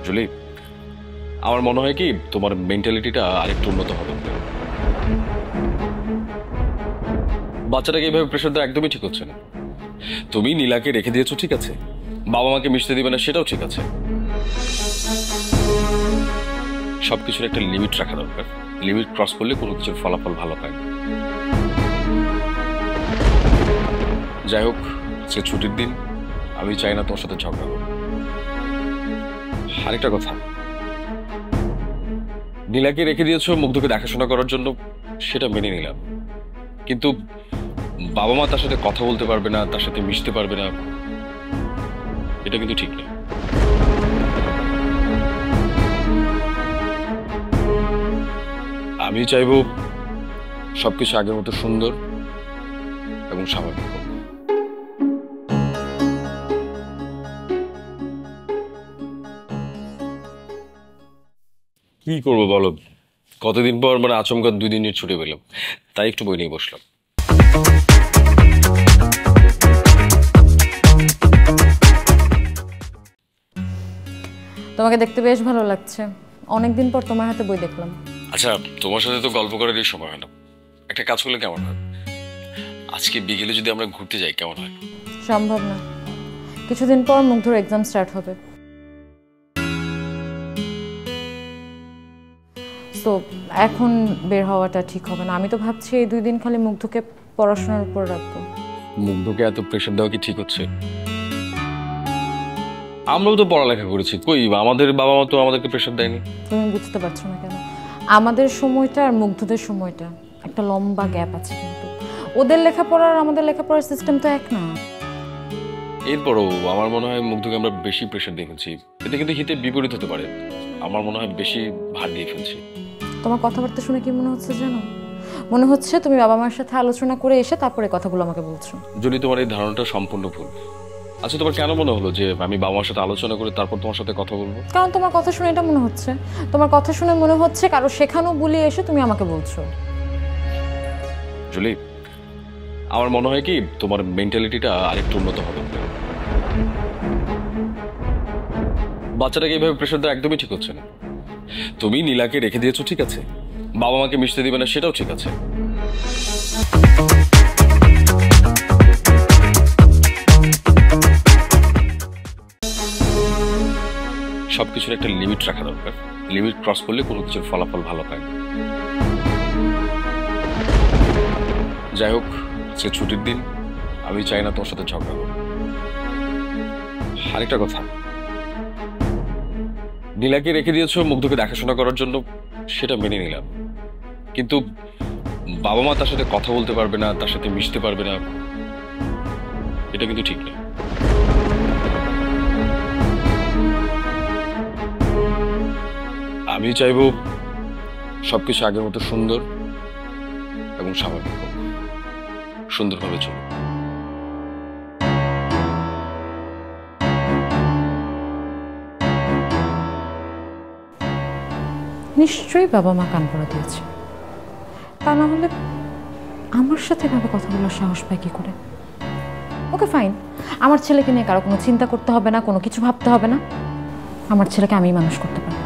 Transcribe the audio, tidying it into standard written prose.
Julie, আমার মনে হয় কি তোমার মেন্টালিটিটা আরেকটু উন্নত হবে। বাচ্চাটাকে এইভাবে প্রেশার দেওয়া একদমই ঠিক হচ্ছে না। তুমি নীলাকে রেখে দিয়েছো, ঠিক আছে, বাবা মাকে মিশতে দিবে না সেটাও ঠিক আছে। সবকিছুর একটা লিমিট রাখা দরকার। লিমিট ক্রস করলে কোনো কিছুর ফলাফল ভালো হয় না। যাই হোক, সে ছুটির দিন, আমি চাই না তোমার সাথে ঝগড়া হোক। আরেকটা কথা, নীলাকে রেখে দিয়েছো মুগ্ধকে দেখাশোনা করার জন্য, সেটা মেনে নিলাম, কিন্তু বাবা মা তার সাথে কথা বলতে পারবে না, তার সাথে মিশতে পারবে না, এটা কিন্তু ঠিক নেই। আমি চাইবো সবকিছু আগের মতো সুন্দর এবং স্বাভাবিক হোক। কি করবো বলো, কতদিন পর আচমকা 2 দিনের ছুটি পেলাম, তাই একটু বই নিয়ে বসলাম। তোমাকে দেখতে বেশ ভালো লাগছে, অনেকদিন পর তোমার হাতে বই দেখলাম। আচ্ছা, তোমার সাথে তো গল্প করারই সময় হয় না, একটা কাজ করলে কেমন হয়? আজকে বিকেলে যদি আমরা ঘুরতে যাই কেমন হয়? সম্ভব না, কিছুদিন পর মুগ্ধর এক্সাম স্টার্ট হবে, তো এখন বের হওয়াটা ঠিক হবে না। আমি তো ভাবছি এই 2 দিন খালি মুগ্ধকে পড়াশোনার উপর রাখবো। মুগ্ধকে এত প্রেশার দেওয়া কি ঠিক হচ্ছে? আমরাও তো পড়ালেখা করেছি, কই আমাদের বাবা মা তো আমাদেরকে প্রেশার দেয়নি। তুমি বুঝতে পারছো না কেন? আমাদের সময়টা আর মুগ্ধদের সময়টা একটা লম্বা গ্যাপ আছে, কিন্তু ওদের লেখাপড়া আর আমাদের লেখাপড়ার সিস্টেম তো এক না। এরপরও আমার মনে হয় মুগ্ধকে আমরা বেশি প্রেশার দিয়ে ফেলছি, এতে কিন্তু হিতে বিপরীত হতে পারে। আমার মনে হয় বেশি ভার দিয়ে ফেলছি। তোমার কথাবার্তা শুনে কি মনে হচ্ছে জানো? মনে হচ্ছে তুমি বাবা মার সাথে আলোচনা করে এসে তারপরে কথাগুলো আমাকে বলছো। যদি তোমার এই ধারণাটা সম্পূর্ণ ভুল। আচ্ছা, তোমার কেন মনে হলো যে আমি বাবা মার সাথে আলোচনা করে তারপর তোমার সাথে কথা বলবো? কারণ তোমার কথা শুনে এটা মনে হচ্ছে, তোমার কথা শুনে মনে হচ্ছে কারো শেখানো বলে এসে তুমি আমাকে বলছো। জুলি, আমার মনে হয় কি তোমার মেন্টালিটিটা আরেকটু উন্নত হবে। বাচ্চাটাকে এইভাবে প্রেশার দেওয়া একদমই ঠিক হচ্ছে না। তুমি নীলাকে রেখে দিয়েছো, ঠিক আছে, বাবা মাকে মিশতে দিবে না সেটাও ঠিক আছে। সবকিছুর একটা লিমিট রাখা দরকার। লিমিট ক্রস করলে কোনো কিছুর ফলাফল ভালো হয় না। যাই হোক, সে ছুটির দিন, আমি চাই না তোমার সাথে ঝগড়া হোক। আরেকটা কথা, নীলাকে রেখে দিয়েছো মুগ্ধকে দেখাশোনা করার জন্য, সেটা মেনে নিলাম, কিন্তু বাবা মা তার সাথে কথা বলতে পারবে না, তার সাথে মিশতে পারবে না, এটা কিন্তু ঠিক নেই। আমি চাইবো সবকিছু আগের মতো সুন্দর এবং স্বাভাবিক হোক, সুন্দরভাবে চলুক। নিশ্চয়ই বাবা মা কান পড়া দিয়েছে, তা না হলে আমার সাথে ভাবে কথা বলার সাহস পায় কি করে? ওকে ফাইন, আমার ছেলেকে নিয়ে কারো কোনো চিন্তা করতে হবে না, কোনো কিছু ভাবতে হবে না, আমার ছেলেকে আমিই মানুষ করতে পারি।